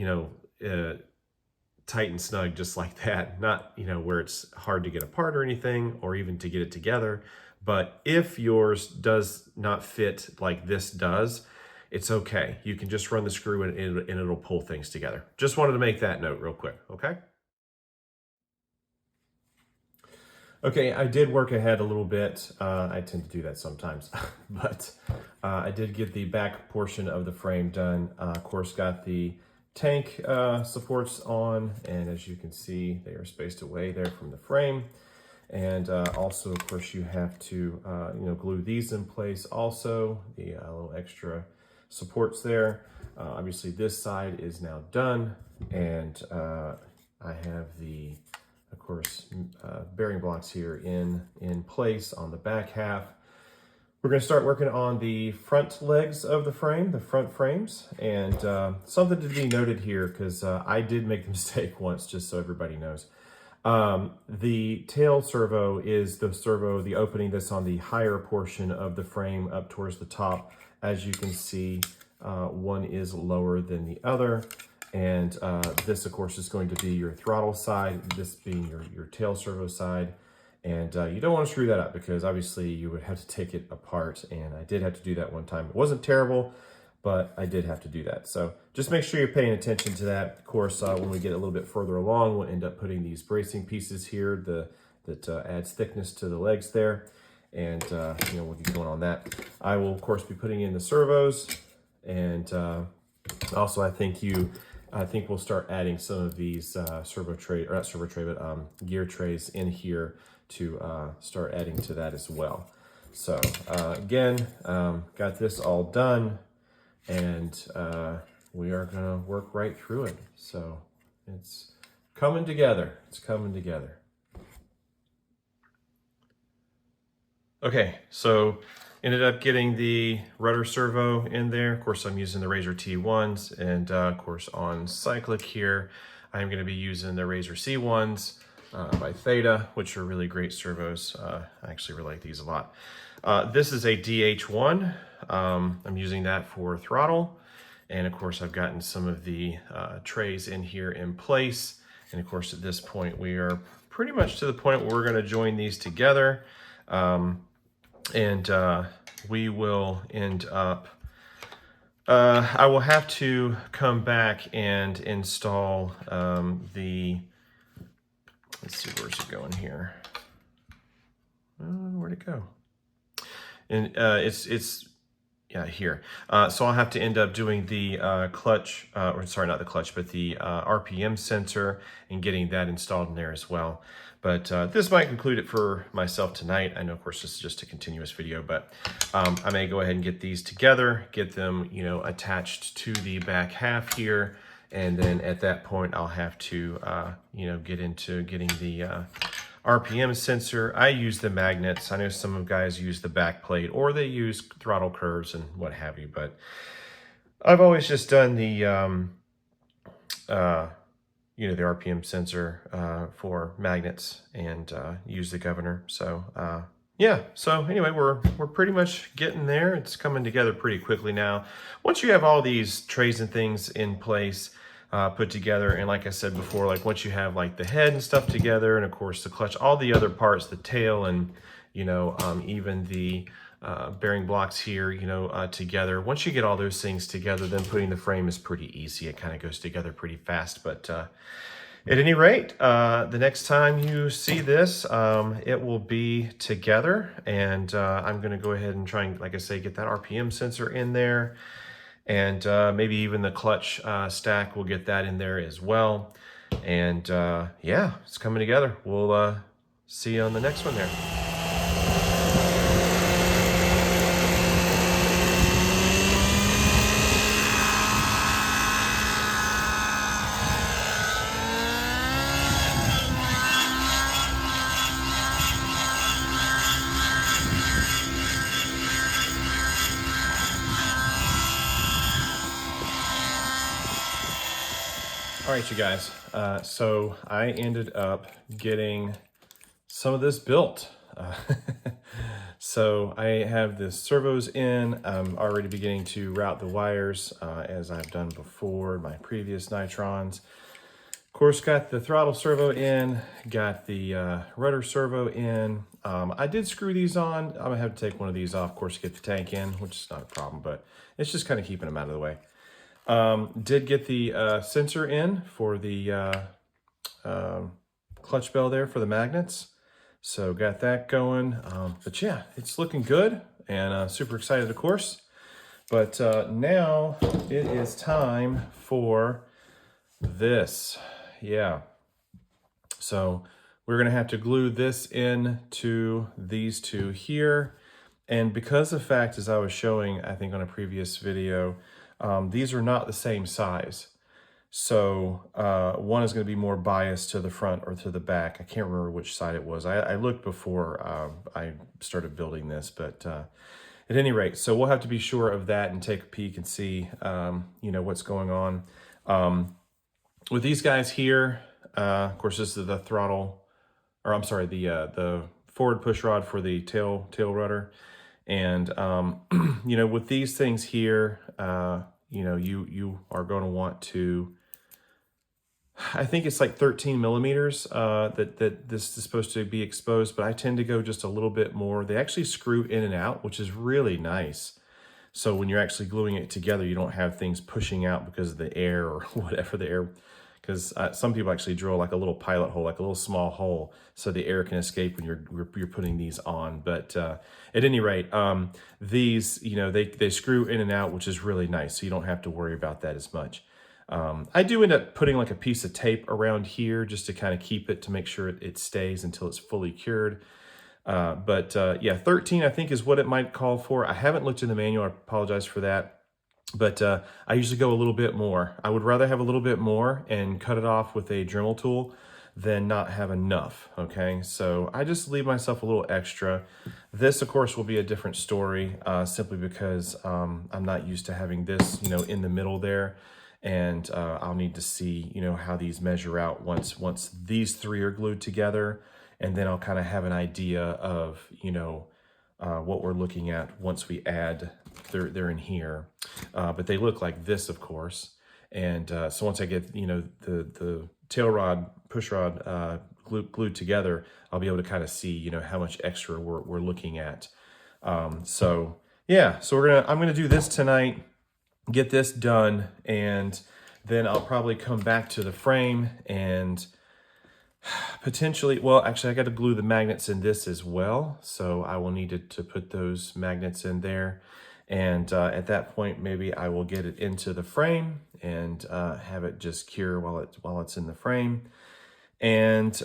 tight and snug just like that, not where it's hard to get apart or anything, or even to get it together. But if yours does not fit like this does, it's okay. You can just run the screw and it'll pull things together. Just wanted to make that note real quick, okay? Okay, I did work ahead a little bit. I tend to do that sometimes, but I did get the back portion of the frame done. Of course, got the tank supports on, and as you can see, they are spaced away there from the frame. And also, of course, you have to glue these in place also, the little extra supports there. Obviously, this side is now done, and I have the, of course, bearing blocks here in place on the back half. We're going to start working on the front legs of the frame, the front frames, and something to be noted here, because I did make the mistake once, just so everybody knows. The tail servo is the servo, the opening that's on the higher portion of the frame up towards the top. As you can see, one is lower than the other, and this, of course, is going to be your throttle side, this being your tail servo side. And you don't want to screw that up, because obviously you would have to take it apart, and I did have to do that one time. It wasn't terrible, but I did have to do that. So just make sure you're paying attention to that. Of course, when we get a little bit further along, we'll end up putting these bracing pieces here that adds thickness to the legs there. And, you know, we'll get going on that. I will, of course, be putting in the servos. And also, I think we'll start adding some of these gear trays in here to start adding to that as well. So again, got this all done, and we are gonna work right through it. So it's coming together. It's coming together. Okay, so ended up getting the rudder servo in there. Of course, I'm using the Razor T1s, and of course on cyclic here, I'm going to be using the Razor C1s by Theta, which are really great servos. I actually really like these a lot. This is a DH1. I'm using that for throttle, and of course I've gotten some of the trays in here in place. And of course at this point we are pretty much to the point where we're going to join these together. We will end up, I will have to come back and install let's see, where's it going here? Where'd it go? And yeah, here. So I'll have to end up doing the clutch, or sorry, not the clutch, but the RPM sensor, and getting that installed in there as well. But this might conclude it for myself tonight. I know, of course, this is just a continuous video, but I may go ahead and get these together, get them, you know, attached to the back half here. And then at that point, I'll have to, you know, get into getting the RPM sensor. I use the magnets. I know some of guys use the back plate, or they use throttle curves and what have you, but I've always just done the, you know, the RPM sensor for magnets, and use the governor. So yeah, so anyway, we're pretty much getting there. It's coming together pretty quickly now. Once you have all these trays and things in place, put together, and like I said before, like once you have like the head and stuff together, and of course the clutch, all the other parts, the tail, and you know, even the bearing blocks here, you know, together. Once you get all those things together, then putting the frame is pretty easy. It kind of goes together pretty fast. But at any rate, the next time you see this, it will be together, and I'm going to go ahead and try and, like I say, get that RPM sensor in there. And maybe even the clutch stack, we'll get that in there as well. And yeah, it's coming together. We'll see you on the next one there. All right, you guys, so I ended up getting some of this built. So I have the servos in. I'm already beginning to route the wires as I've done before, my previous Nitrons. Of course, got the throttle servo in, got the rudder servo in. I did screw these on. I'm gonna have to take one of these off, of course, to get the tank in, which is not a problem, but it's just kind of keeping them out of the way. Did get the sensor in for the clutch bell there for the magnets. So got that going. But yeah, it's looking good, and super excited, of course. But now it is time for this. Yeah. So we're going to have to glue this in to these two here. And because the fact, as I was showing, I think on a previous video, these are not the same size. So one is going to be more biased to the front or to the back. I can't remember which side it was. I looked before I started building this, but at any rate, so we'll have to be sure of that and take a peek and see, you know, what's going on. With these guys here, of course, this is the throttle, or I'm sorry, the forward push rod for the tail rudder. And, you know, with these things here, you know, you are going to want to, I think it's like 13 millimeters that this is supposed to be exposed, but I tend to go just a little bit more. They actually screw in and out, which is really nice. So when you're actually gluing it together, you don't have things pushing out because of the air or whatever the air, because some people actually drill like a little pilot hole, like a little small hole, so the air can escape when you're putting these on. But at any rate, these, you know, they screw in and out, which is really nice, so you don't have to worry about that as much. I do end up putting like a piece of tape around here just to kind of keep it, to make sure it stays until it's fully cured. Yeah, 13 I think is what it might call for. I haven't looked in the manual, I apologize for that. But I usually go a little bit more. I would rather have a little bit more and cut it off with a Dremel tool than not have enough, okay? So I just leave myself a little extra. This, of course, will be a different story simply because I'm not used to having this, you know, in the middle there. And I'll need to see, you know, how these measure out once these three are glued together. And then I'll kind of have an idea of, you know, what we're looking at once we add, they're in here. But they look like this, of course. And so once I get, you know, the tail rod, push rod glued together, I'll be able to kind of see, you know, how much extra we're looking at. So yeah, so I'm gonna do this tonight, get this done, and then I'll probably come back to the frame and potentially, well, actually I got to glue the magnets in this as well. So I will need to put those magnets in there. And at that point, maybe I will get it into the frame and have it just cure while it's in the frame. And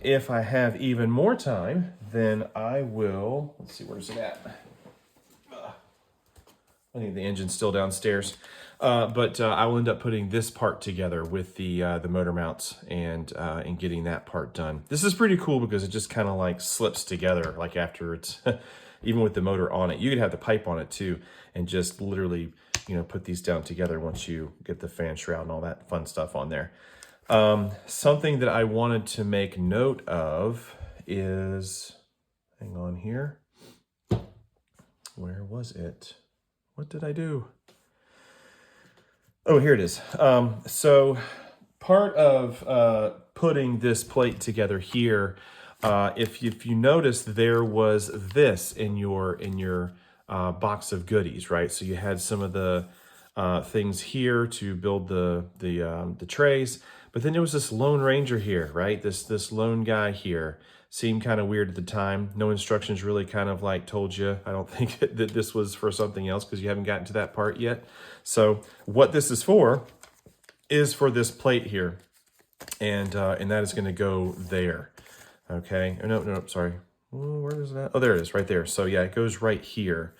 if I have even more time, then I will, let's see, where's it at? I think the engine's still downstairs. But I will end up putting this part together with the motor mounts and getting that part done. This is pretty cool because it just kind of like slips together, like after it's, even with the motor on it. You could have the pipe on it too, and just literally, you know, put these down together once you get the fan shroud and all that fun stuff on there. Something that I wanted to make note of is, hang on here. Where was it? What did I do? Oh, here it is. So part of putting this plate together here, if you notice, there was this in your box of goodies, right? So you had some of the things here to build the trays, but then there was this Lone Ranger here, right? This lone guy here. Seemed kind of weird at the time. No instructions really kind of like told you. I don't think that this was for something else because you haven't gotten to that part yet. So what this is for this plate here. And that is going to go there. Okay. Oh, no, sorry. Where is that? Oh, there it is right there. So yeah, it goes right here.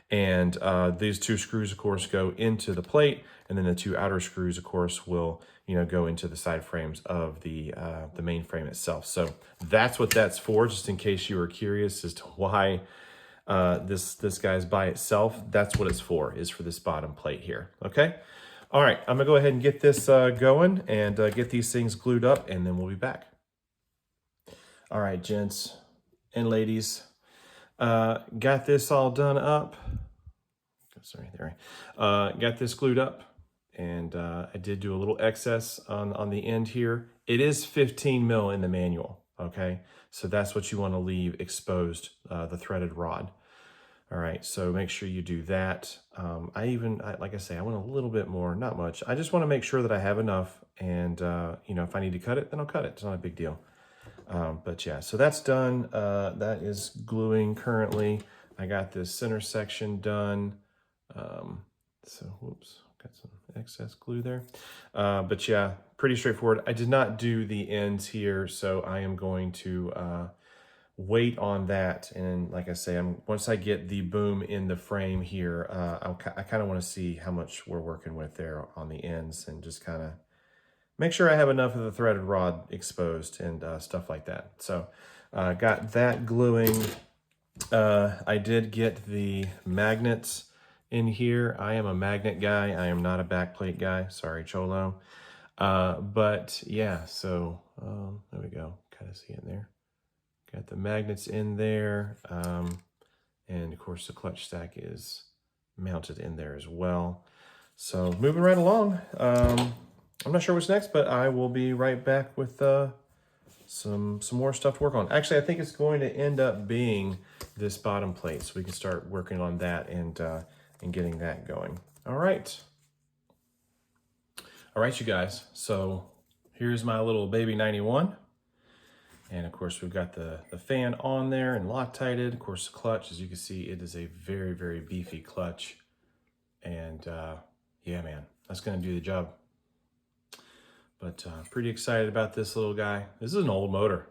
And these two screws, of course, go into the plate. And then the two outer screws, of course, will, you know, go into the side frames of the main frame itself. So that's what that's for, just in case you were curious as to why this guy's by itself. That's what it's for, is for this bottom plate here. Okay. All right. I'm gonna go ahead and get this going and get these things glued up, and then we'll be back. All right, gents and ladies, got this all done up. Sorry, there. Got this glued up. And I did do a little excess on the end here. It is 15 mil in the manual, okay? So that's what you want to leave exposed, the threaded rod. All right, so make sure you do that. Like I say, I want a little bit more, not much. I just want to make sure that I have enough, and you know, if I need to cut it, then I'll cut it. It's not a big deal. But yeah, so that's done. That is gluing currently. I got this center section done. So, whoops. Got some excess glue there. But yeah, pretty straightforward. I did not do the ends here, so I am going to wait on that. And like I say, once I get the boom in the frame here, I kind of want to see how much we're working with there on the ends, and just kind of make sure I have enough of the threaded rod exposed and stuff like that. So got that gluing. I did get the magnets in here. I am a magnet guy. I am not a backplate guy. Sorry, Cholo. But yeah, so there we go. Kind of see it there. Got the magnets in there. And of course the clutch stack is mounted in there as well. So moving right along. I'm not sure what's next, but I will be right back with some more stuff to work on. Actually, I think it's going to end up being this bottom plate, so we can start working on that and and getting that going. All right. All right, you guys. So here's my little baby 91. And of course, we've got the fan on there and Loctited. Of course, the clutch, as you can see, it is a very, very beefy clutch. And yeah, man, that's going to do the job. But pretty excited about this little guy. This is an old motor,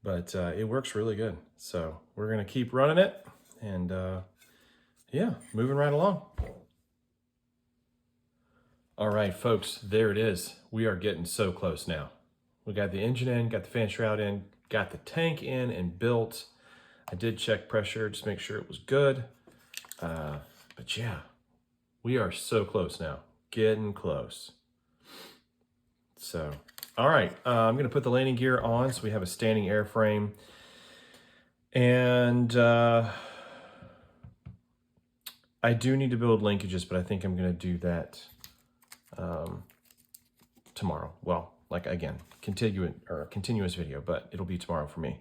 but it works really good. So we're going to keep running it and yeah, moving right along. All right, folks, there it is. We are getting so close now. We got the engine in, got the fan shroud in, got the tank in and built. I did check pressure, just make sure it was good. But yeah, we are so close now, getting close. So, all right, I'm gonna put the landing gear on so we have a standing airframe. And I do need to build linkages, but I think I'm gonna do that tomorrow. Well, like again, continuous video, but it'll be tomorrow for me.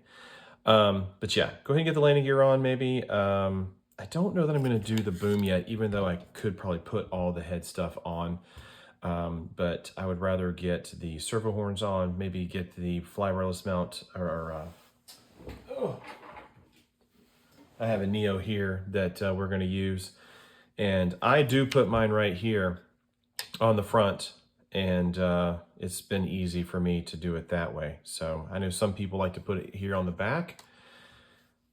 But yeah, go ahead and get the landing gear on maybe. I don't know that I'm gonna do the boom yet, even though I could probably put all the head stuff on. But I would rather get the servo horns on, maybe get the fly wireless mount, I have a Neo here that we're gonna use. And I do put mine right here on the front, and it's been easy for me to do it that way. So I know some people like to put it here on the back.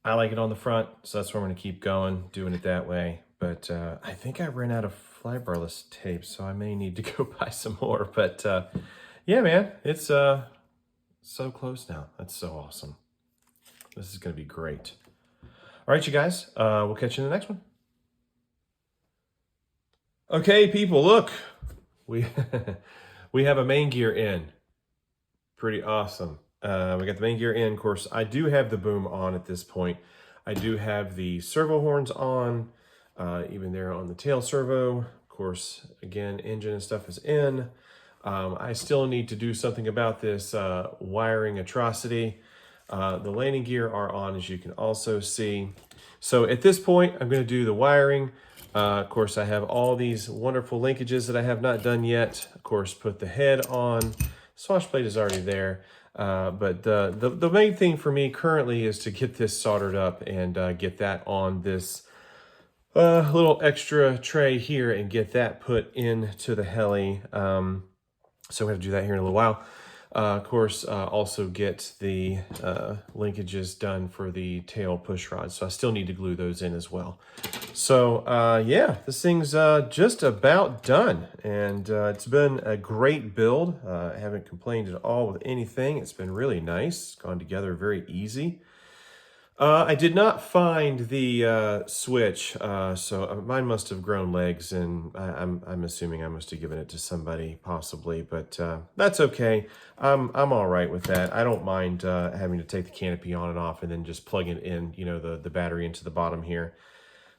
I like it on the front, so that's where I'm gonna keep going, doing it that way. But I think I ran out of flybarless tape, so I may need to go buy some more. But yeah, man, it's so close now. That's so awesome. This is gonna be great. All right, you guys, we'll catch you in the next one. Okay, people, look, we we have a main gear in. Pretty awesome. We got the main gear in. Of course, I do have the boom on at this point. I do have the servo horns on, even there on the tail servo. Of course, again, engine and stuff is in. I still need to do something about this wiring atrocity. The landing gear are on, as you can also see. So at this point, I'm going to do the wiring. Of course, I have all these wonderful linkages that I have not done yet. Of course, put the head on. Swash plate is already there. But the main thing for me currently is to get this soldered up and get that on this little extra tray here and get that put into the heli. So I'm going to do that here in a little while. Of course, also get the linkages done for the tail push rod. So I still need to glue those in as well. So yeah, this thing's just about done. And it's been a great build. I haven't complained at all with anything. It's been really nice. It's gone together very easy. I did not find the switch, so mine must have grown legs, and I'm assuming I must have given it to somebody, possibly, but that's okay. I'm all right with that. I don't mind having to take the canopy on and off and then just plug it in, you know, the battery into the bottom here.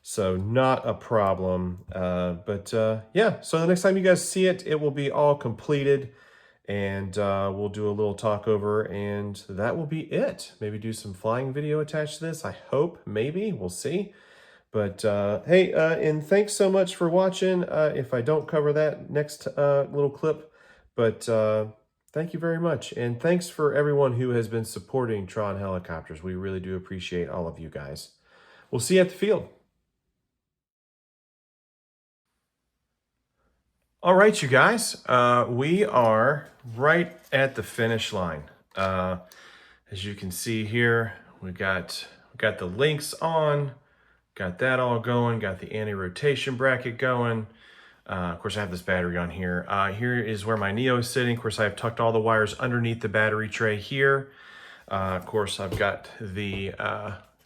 So not a problem. But yeah, so the next time you guys see it, it will be all completed. And we'll do a little talk over, and that will be it. Maybe do some flying video attached to this. I hope, maybe, we'll see. But hey, and thanks so much for watching. If I don't cover that next little clip, but thank you very much. And thanks for everyone who has been supporting Tron Helicopters. We really do appreciate all of you guys. We'll see you at the field. All right, you guys, we are right at the finish line. As you can see here, we got the links on, got that all going, got the anti-rotation bracket going. Of course, I have this battery on here. Here is where my Neo is sitting. Of course, I have tucked all the wires underneath the battery tray here. Of course, I've got the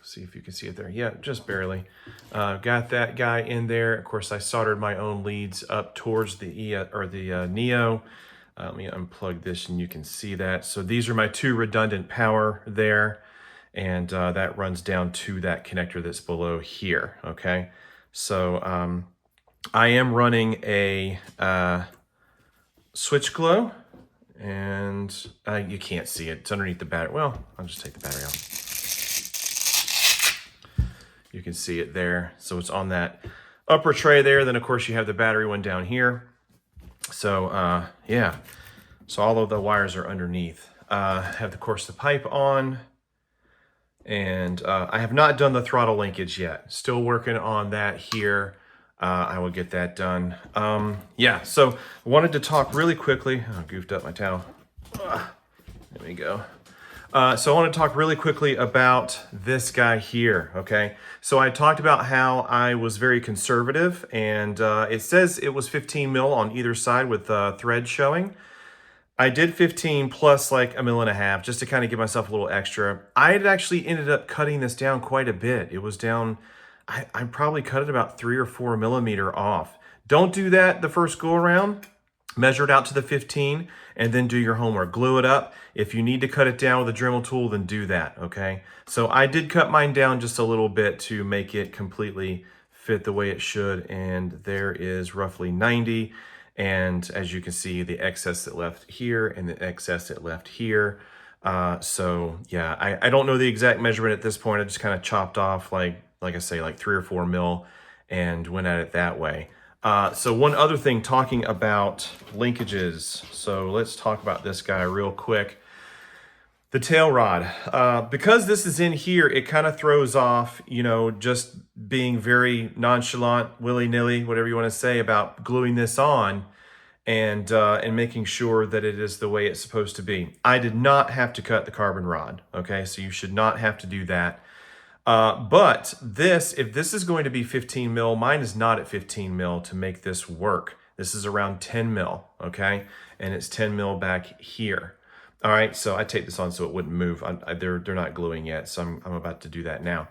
see if you can see it there. Yeah, just barely. Got that guy in there. Of course, I soldered my own leads up towards the Neo. Let me unplug this and you can see that. So these are my two redundant power there. And that runs down to that connector that's below here, okay? So I am running a switch glow, and you can't see it. It's underneath the battery. Well, I'll just take the battery off. You can see it there. So it's on that upper tray there. Then of course you have the battery one down here. So yeah, so all of the wires are underneath. Have of course the pipe on, and I have not done the throttle linkage yet. Still working on that here. I will get that done. Yeah, so I wanted to talk really quickly. Oh, goofed up my towel. There we go. So I want to talk really quickly about this guy here, okay? So I talked about how I was very conservative, and it says it was 15 mil on either side with thread showing. I did 15 plus like 1.5 mils just to kind of give myself a little extra. I had actually ended up cutting this down quite a bit. It was down, I probably cut it about 3 or 4 millimeter off. Don't do that the first go around. Measure it out to the 15 and then do your homework. Glue it up. If you need to cut it down with a Dremel tool, then do that, okay? So I did cut mine down just a little bit to make it completely fit the way it should, and there is roughly 90. And as you can see, the excess that left here and the excess that left here. So yeah, I don't know the exact measurement at this point. I just kind of chopped off like I say, like 3 or 4 mil and went at it that way. So one other thing, talking about linkages. So let's talk about this guy real quick. The tail rod. Because this is in here, it kind of throws off, you know, just being very nonchalant, willy-nilly, whatever you want to say about gluing this on and making sure that it is the way it's supposed to be. I did not have to cut the carbon rod, okay? So you should not have to do that. But this, if this is going to be 15 mil, mine is not at 15 mil to make this work. This is around 10 mil, okay? And it's 10 mil back here. All right, so I taped this on so it wouldn't move. They're not gluing yet, so I'm about to do that now.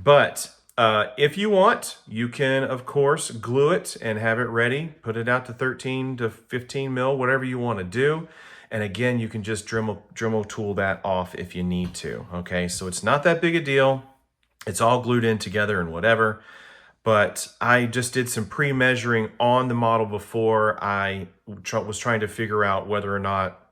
But if you want, you can, of course, glue it and have it ready. Put it out to 13 to 15 mil, whatever you want to do. And again, you can just Dremel tool that off if you need to, okay? So it's not that big a deal. It's all glued in together and whatever. But I just did some pre-measuring on the model before I was trying to figure out whether or not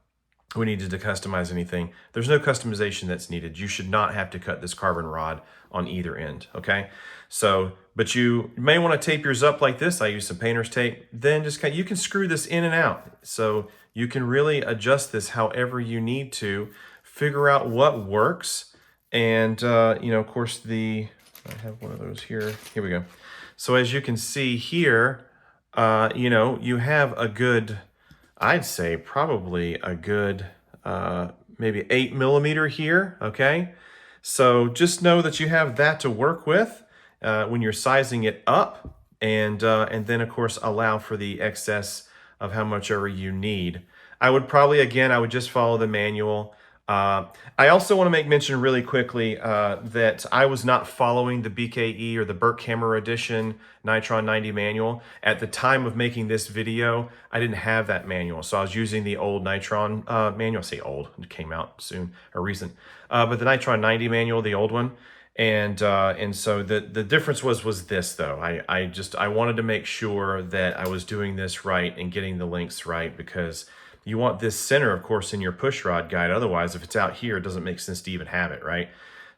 we needed to customize anything. There's no customization that's needed. You should not have to cut this carbon rod on either end, okay? So, but you may want to tape yours up like this. I use some painter's tape. Then just you can screw this in and out. So you can really adjust this however you need to, figure out what works. And, you know, of course, I have one of those here. Here we go. So as you can see here, you know, you have a good, I'd say probably a good, maybe 8 millimeter here, okay? So just know that you have that to work with when you're sizing it up, and then of course allow for the excess of how much ever you need. I would probably, again, I would just follow the manual. I also want to make mention really quickly that I was not following the BKE or the Bert Kammerer edition Nitron 90 manual. At the time of making this video, I didn't have that manual, so I was using the old Nitron manual. I say old, it came out soon or recent, but the Nitron 90 manual, the old one. And so the difference was this though. I wanted to make sure that I was doing this right and getting the links right, because you want this center, of course, in your push rod guide. Otherwise, if it's out here, it doesn't make sense to even have it, right?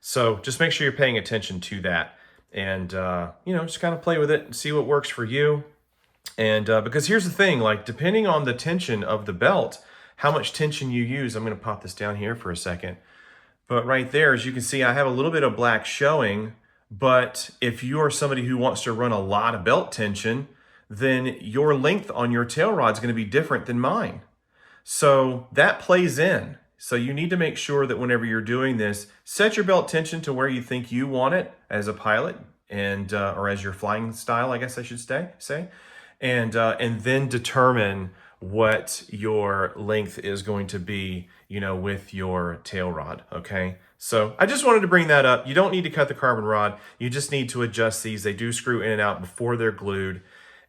So just make sure you're paying attention to that, and you know, just kind of play with it and see what works for you. And because here's the thing, like depending on the tension of the belt, how much tension you use. I'm going to pop this down here for a second. But right there, as you can see, I have a little bit of black showing. But if you are somebody who wants to run a lot of belt tension, then your length on your tail rod is going to be different than mine. So that plays in. So you need to make sure that whenever you're doing this, set your belt tension to where you think you want it as a pilot, and or as your flying style, I guess I should say, and then determine what your length is going to be, you know, with your tail rod. Okay. So I just wanted to bring that up. You don't need to cut the carbon rod. You just need to adjust these. They do screw in and out before they're glued,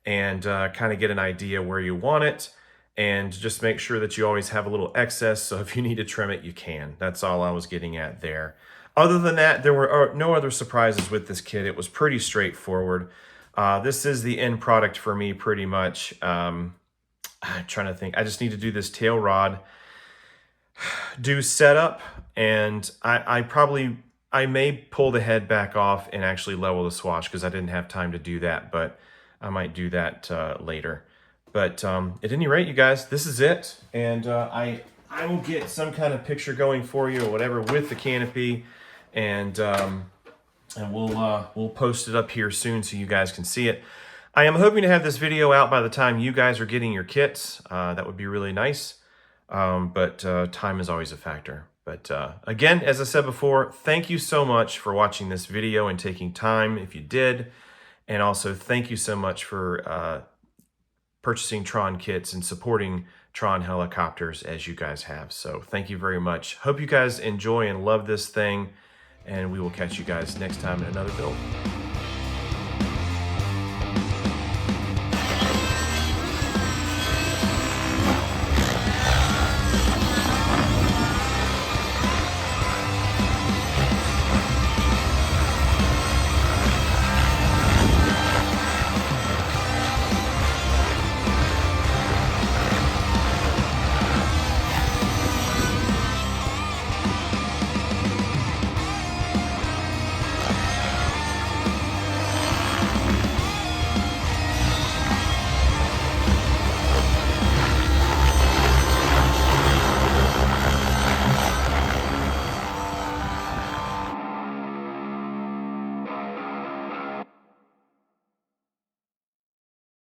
and kind of get an idea where you want it. And just make sure that you always have a little excess, so if you need to trim it, you can. That's all I was getting at there. Other than that, there were no other surprises with this kit. It was pretty straightforward. This is the end product for me, pretty much. I'm trying to think. I just need to do this tail rod, do setup, and I may pull the head back off and actually level the swash, because I didn't have time to do that. But I might do that later. But at any rate, you guys, this is it. And I will get some kind of picture going for you or whatever with the canopy. And we'll post it up here soon so you guys can see it. I am hoping to have this video out by the time you guys are getting your kits. That would be really nice. But time is always a factor. But again, as I said before, thank you so much for watching this video and taking time if you did. And also thank you so much for purchasing Tron kits and supporting Tron helicopters as you guys have. So thank you very much. Hope you guys enjoy and love this thing. And we will catch you guys next time in another build.